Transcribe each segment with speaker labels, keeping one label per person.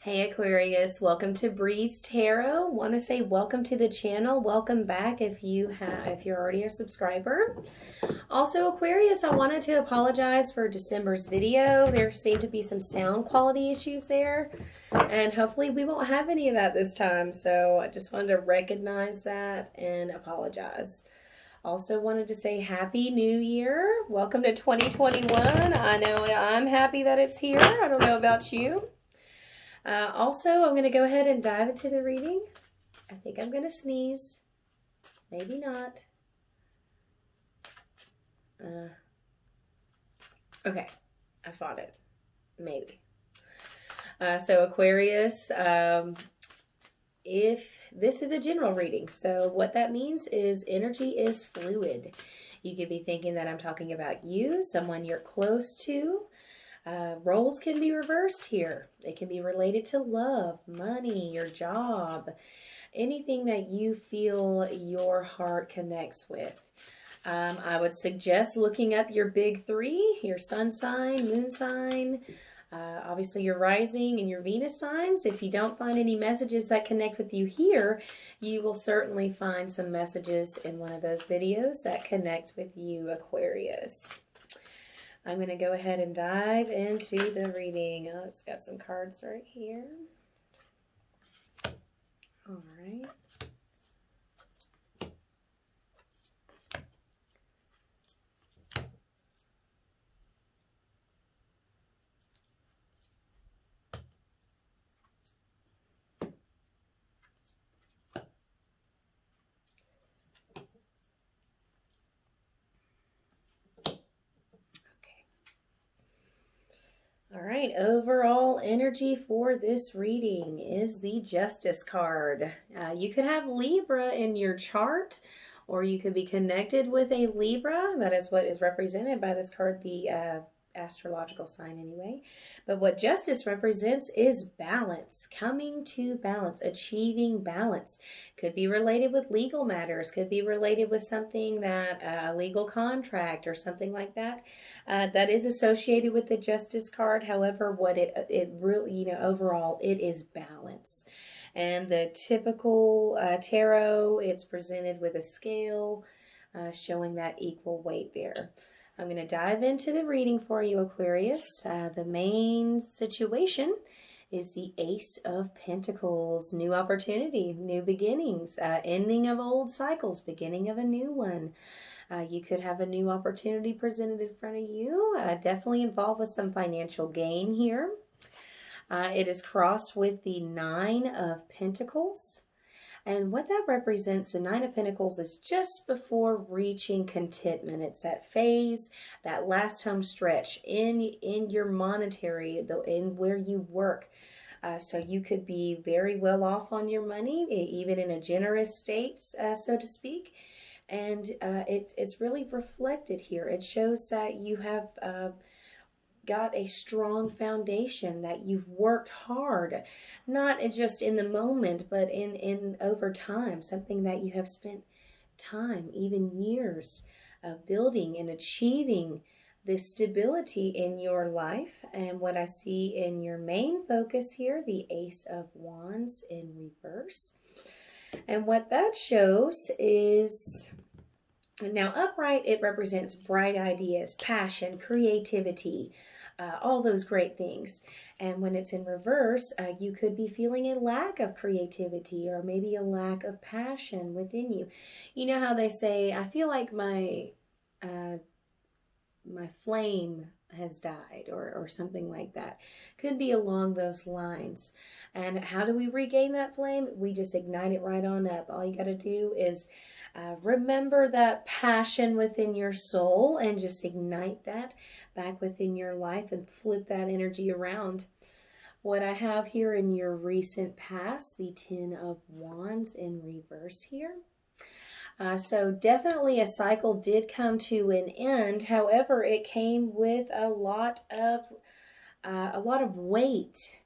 Speaker 1: Hey Aquarius, welcome to Breeze Tarot. Want to say welcome to the channel. Welcome back if you're already a subscriber. Also Aquarius, I wanted to apologize for December's video. There seemed to be some sound quality issues there, and hopefully we won't have any of that this time. So I just wanted to recognize that and apologize. Also wanted to say Happy New Year. Welcome to 2021. I know I'm happy that it's here. I don't know about you. Also, I'm going to go ahead and dive into the reading. I think I'm going to sneeze. Maybe not. Okay, I fought it. Maybe. So Aquarius, if this is a general reading, so what that means is energy is fluid. You could be thinking that I'm talking about you, someone you're close to. Roles can be reversed here. It can be related to love, money, your job, anything that you feel your heart connects with. I would suggest looking up your big three, your sun sign, moon sign, obviously your rising and your Venus signs. If you don't find any messages that connect with you here, you will certainly find some messages in one of those videos that connect with you, Aquarius. I'm going to go ahead and dive into the reading. Oh, it's got some cards right here. All right. All right, overall energy for this reading is the Justice card. You could have Libra in your chart, or you could be connected with a Libra. That is what is represented by this card, the astrological sign anyway. But what Justice represents is balance, coming to balance, achieving balance. Could be related with legal matters, could be related with something that a legal contract or something like that. That is associated with the Justice card. However, what it really, overall, it is balance. And the typical tarot, it's presented with a scale showing that equal weight there. I'm going to dive into the reading for you, Aquarius. The main situation is the Ace of Pentacles. New opportunity, new beginnings, ending of old cycles, beginning of a new one. You could have a new opportunity presented in front of you. Definitely involved with some financial gain here. It is crossed with the Nine of Pentacles. And what that represents, the Nine of Pentacles, is just before reaching contentment. It's that phase, that last home stretch in your monetary, in where you work. So you could be very well off on your money, even in a generous state, so to speak. And it's really reflected here. It shows that you have got a strong foundation, that you've worked hard, not just in the moment, but in over time, something that you have spent time, even years, building and achieving this stability in your life. And what I see in your main focus here, the Ace of Wands in reverse. And what that shows is, now upright, it represents bright ideas, passion, creativity, all those great things. And when it's in reverse, you could be feeling a lack of creativity or maybe a lack of passion within you. You know how they say, I feel like my flame has died, or something like that. Could be along those lines. And how do we regain that flame? We just ignite it right on up. All you got to do is remember that passion within your soul and just ignite that back within your life and flip that energy around. What I have here in your recent past, the Ten of Wands in reverse here. So definitely a cycle did come to an end. However, it came with a lot of weight,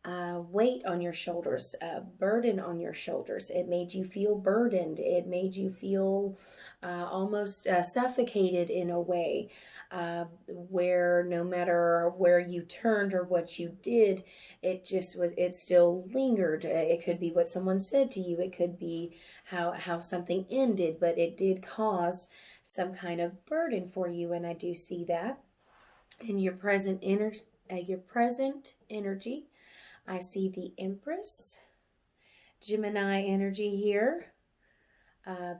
Speaker 1: weight on your shoulders, burden on your shoulders. It made you feel burdened. It made you feel almost suffocated in a way, where no matter where you turned or what you did, it still lingered. It could be what someone said to you. It could be how something ended, but it did cause some kind of burden for you. And I do see that in your present energy. I see the Empress, Gemini energy here.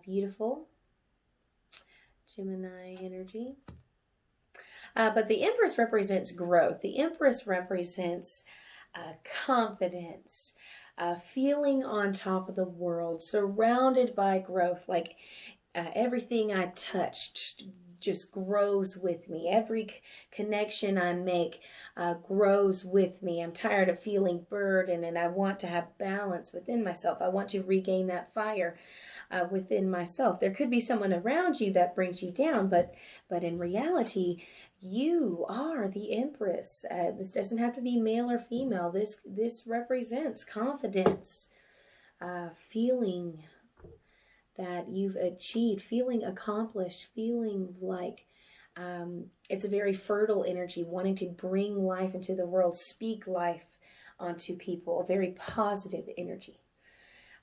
Speaker 1: Beautiful Gemini energy. But the Empress represents growth. The Empress represents confidence, feeling on top of the world, surrounded by growth. Like everything I touched just grows with me. Every connection I make grows with me. I'm tired of feeling burdened, and I want to have balance within myself. I want to regain that fire within myself. There could be someone around you that brings you down, but in reality, you are the Empress. This doesn't have to be male or female. This represents confidence, feeling that you've achieved, feeling accomplished, feeling like it's a very fertile energy, wanting to bring life into the world, speak life onto people, a very positive energy.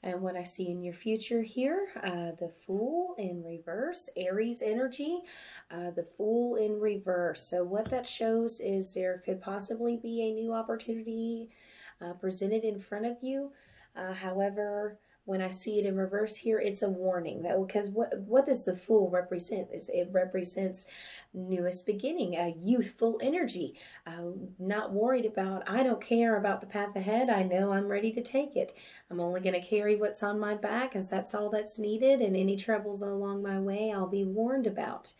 Speaker 1: And what I see in your future here, the Fool in reverse, Aries energy, the Fool in reverse. So what that shows is there could possibly be a new opportunity presented in front of you. However, when I see it in reverse here, it's a warning. Because what does the Fool represent? It represents newest beginning, a youthful energy, not worried about, I don't care about the path ahead. I know I'm ready to take it. I'm only going to carry what's on my back, as that's all that's needed, and any troubles along my way I'll be warned about.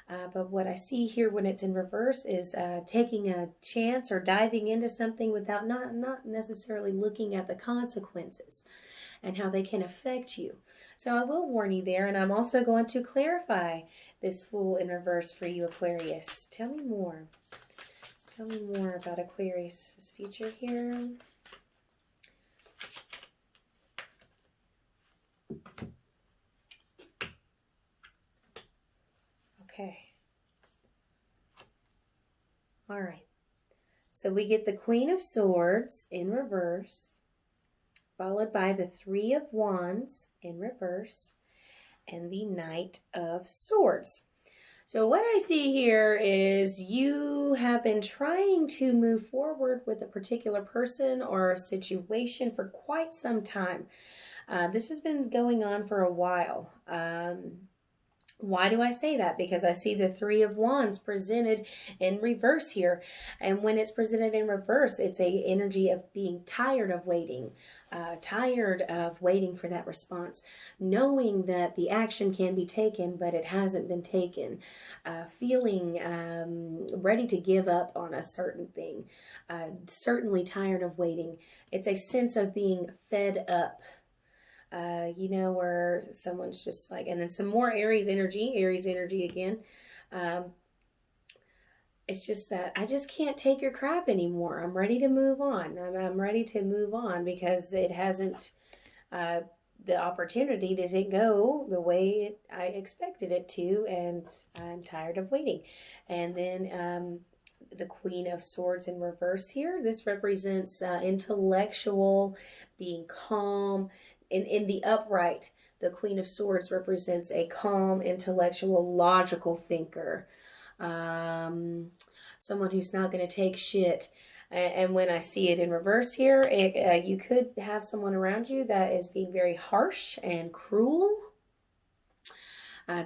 Speaker 1: But what I see here when it's in reverse is taking a chance or diving into something without not necessarily looking at the consequences and how they can affect you. So I will warn you there, and I'm also going to clarify this Fool in reverse for you, Aquarius. Tell me more. Tell me more about Aquarius' future here. Okay. All right. So we get the Queen of Swords in reverse, followed by the Three of Wands in reverse, and the Knight of Swords. So what I see here is you have been trying to move forward with a particular person or a situation for quite some time. This has been going on for a while. Why do I say that? Because I see the Three of Wands presented in reverse here. And when it's presented in reverse, it's a energy of being tired of waiting. Tired of waiting for that response. Knowing that the action can be taken, but it hasn't been taken. Feeling ready to give up on a certain thing. Certainly tired of waiting. It's a sense of being fed up. You know, where someone's just like, and then some more Aries energy again. It's just that I just can't take your crap anymore. I'm ready to move on. I'm ready to move on because it hasn't, the opportunity doesn't go the way I expected it to, and I'm tired of waiting. And then the Queen of Swords in reverse here. This represents intellectual, being calm. In the upright, the Queen of Swords represents a calm, intellectual, logical thinker. Someone who's not going to take shit. And when I see it in reverse here, you could have someone around you that is being very harsh and cruel.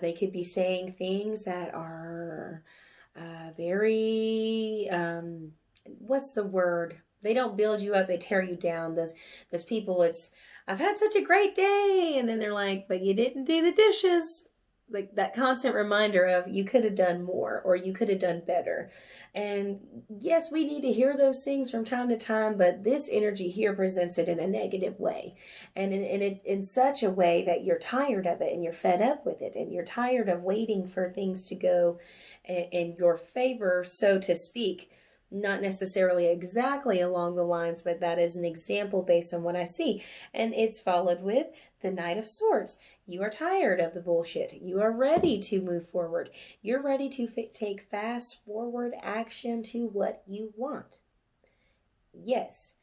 Speaker 1: They could be saying things that are very, what's the word? They don't build you up, they tear you down. Those people, it's, I've had such a great day. And then they're like, but you didn't do the dishes. Like that constant reminder of you could have done more or you could have done better. And yes, we need to hear those things from time to time, but this energy here presents it in a negative way. And it's in such a way that you're tired of it and you're fed up with it. And you're tired of waiting for things to go in your favor, so to speak. Not necessarily exactly along the lines, but that is an example based on what I see. And it's followed with the Knight of Swords. You are tired of the bullshit. You are ready to move forward. You're ready to take fast forward action to what you want. Yes.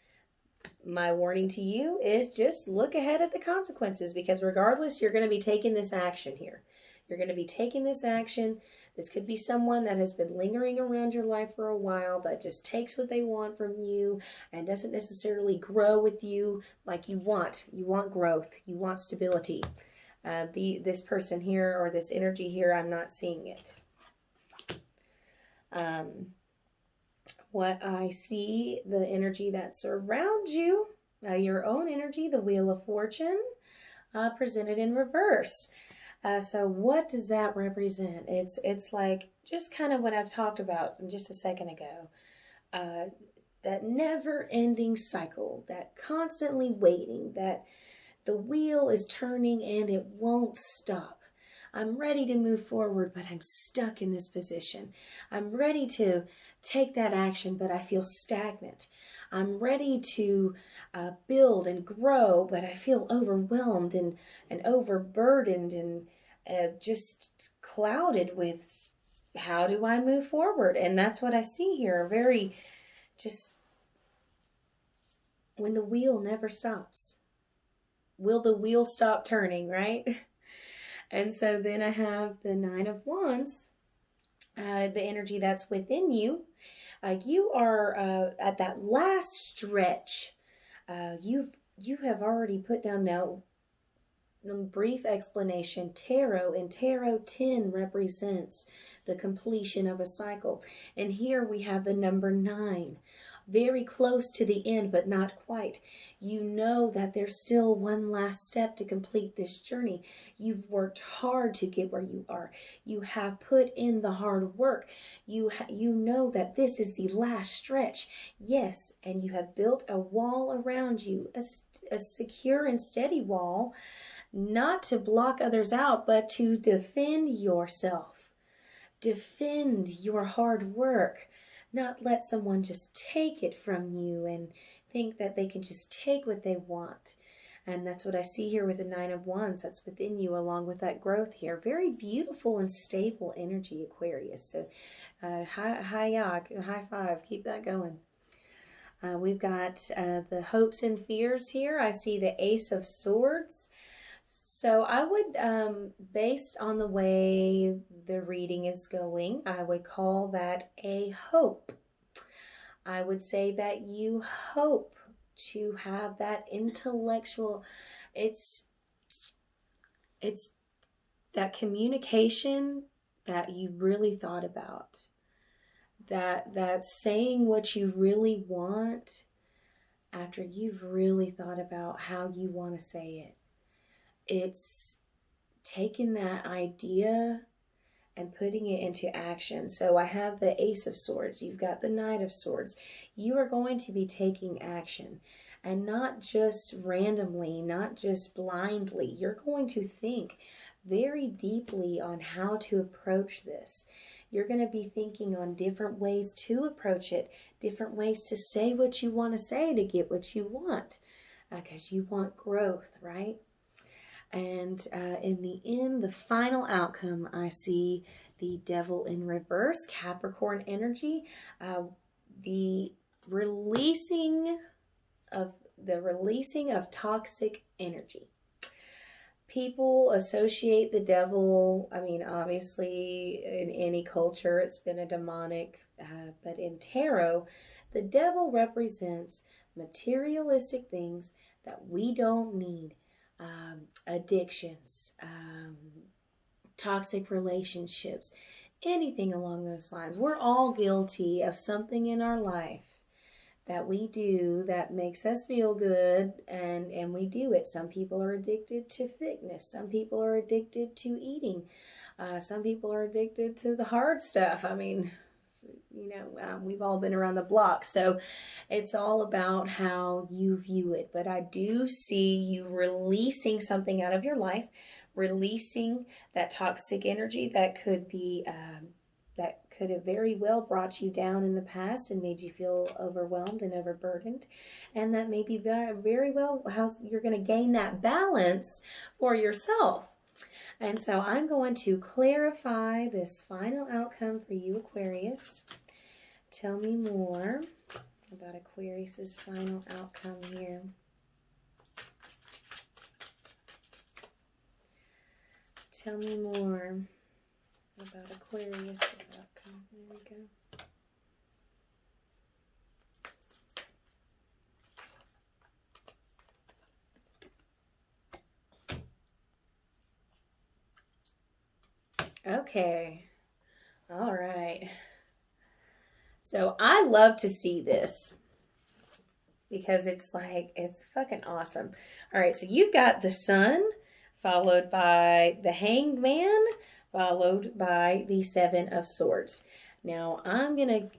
Speaker 1: My warning to you is just look ahead at the consequences, because regardless, you're going to be taking this action here. You're going to be taking this action. This could be someone that has been lingering around your life for a while, that just takes what they want from you and doesn't necessarily grow with you like you want. You want growth. You want stability. This person here, or this energy here, I'm not seeing it. What I see, the energy that's around you, your own energy, the Wheel of Fortune, presented in reverse. So what does that represent? It's like just kind of what I've talked about just a second ago. That never-ending cycle, that constantly waiting, that the wheel is turning and it won't stop. I'm ready to move forward, but I'm stuck in this position. I'm ready to take that action, but I feel stagnant. I'm ready to build and grow, but I feel overwhelmed and overburdened and just clouded with how do I move forward? And that's what I see here. Very just when the wheel never stops. Will the wheel stop turning, right? And so then I have the Nine of Wands, the energy that's within you. You are at that last stretch. You have already put down now the brief explanation. Tarot, and Tarot 10 represents the completion of a cycle. And here we have the number 9. Very close to the end, but not quite. You know that there's still one last step to complete this journey. You've worked hard to get where you are. You have put in the hard work. You know that this is the last stretch. Yes, and you have built a wall around you, a secure and steady wall, not to block others out, but to defend yourself. Defend your hard work. Not let someone just take it from you and think that they can just take what they want. And that's what I see here with the Nine of Wands. That's within you along with that growth here. Very beautiful and stable energy, Aquarius. So high five. Keep that going. We've got the hopes and fears here. I see the Ace of Swords. So I would, based on the way the reading is going, I would call that a hope. I would say that you hope to have that intellectual, it's that communication that you really thought about, that saying what you really want after you've really thought about how you want to say it. It's taking that idea and putting it into action. So I have the Ace of Swords. You've got the Knight of Swords. You are going to be taking action, and not just randomly, not just blindly. You're going to think very deeply on how to approach this. You're going to be thinking on different ways to approach it, different ways to say what you want to say to get what you want, because you want growth, right? And in the end, the final outcome, I see the Devil in reverse, Capricorn energy, the releasing of toxic energy. People associate the devil, I mean, obviously in any culture, it's been a demonic, but in tarot, the devil represents materialistic things that we don't need. Addictions, toxic relationships, anything along those lines. We're all guilty of something in our life that we do that makes us feel good, and we do it. Some people are addicted to fitness. Some people are addicted to eating. Some people are addicted to the hard stuff. I mean, you know, we've all been around the block, so it's all about how you view it. But I do see you releasing something out of your life, releasing that toxic energy that could be could have very well brought you down in the past and made you feel overwhelmed and overburdened. And that may be very, very well how you're going to gain that balance for yourself. And so I'm going to clarify this final outcome for you, Aquarius. Tell me more about Aquarius's final outcome here. Tell me more about Aquarius's outcome. There we go. Okay. All right. So I love to see this because it's like, it's fucking awesome. All right. So you've got the Sun followed by the Hanged Man, followed by the Seven of Swords. Now I'm going to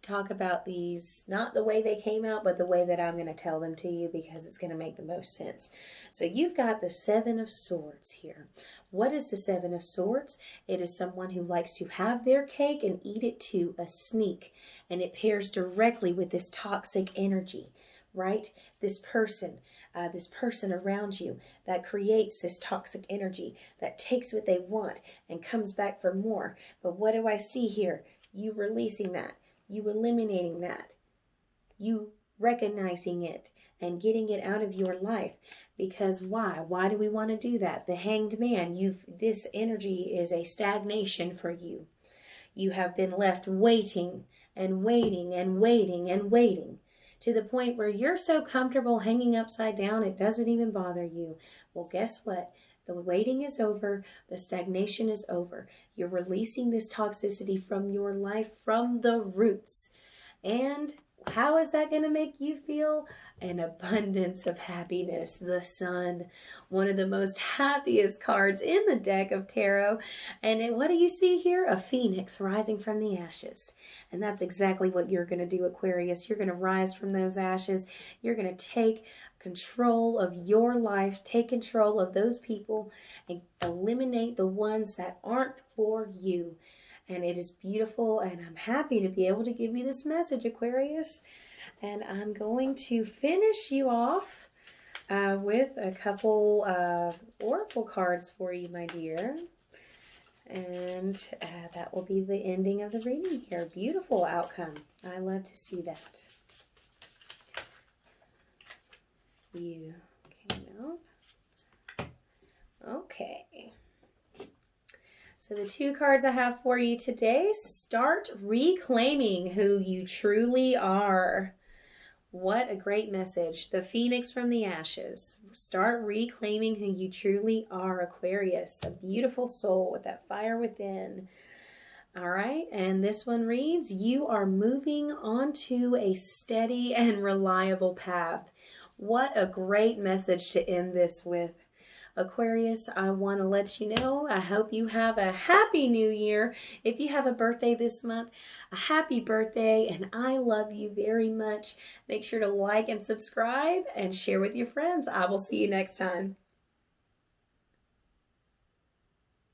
Speaker 1: talk about these, not the way they came out, but the way that I'm going to tell them to you because it's going to make the most sense. So you've got the Seven of Swords here. What is the Seven of Swords? It is someone who likes to have their cake and eat it too, a sneak. And it pairs directly with this toxic energy, right? This person around you that creates this toxic energy, that takes what they want and comes back for more. But what do I see here? You releasing that. You eliminating that, you recognizing it and getting it out of your life. Because why? Why do we want to do that? The Hanged Man, this energy is a stagnation for you. You have been left waiting and waiting and waiting and waiting to the point where you're so comfortable hanging upside down it doesn't even bother you. Well, guess what? The waiting is over. The stagnation is over. You're releasing this toxicity from your life, from the roots. And how is that going to make you feel? An abundance of happiness. The Sun, one of the most happiest cards in the deck of tarot. And what do you see here? A phoenix rising from the ashes. And that's exactly what you're going to do, Aquarius. You're going to rise from those ashes. You're going to take control of your life, take control of those people, and eliminate the ones that aren't for you. And it is beautiful, and I'm happy to be able to give you this message, Aquarius. And I'm going to finish you off with a couple of oracle cards for you, my dear. And that will be the ending of the reading here. Beautiful outcome. I love to see that. You came out. Okay. So the two cards I have for you today, start reclaiming who you truly are. What a great message. The Phoenix from the ashes. Start reclaiming who you truly are, Aquarius. A beautiful soul with that fire within. All right, and this one reads, you are moving onto a steady and reliable path. What a great message to end this with. Aquarius, I want to let you know, I hope you have a happy new year. If you have a birthday this month, a happy birthday, and I love you very much. Make sure to like and subscribe and share with your friends. I will see you next time.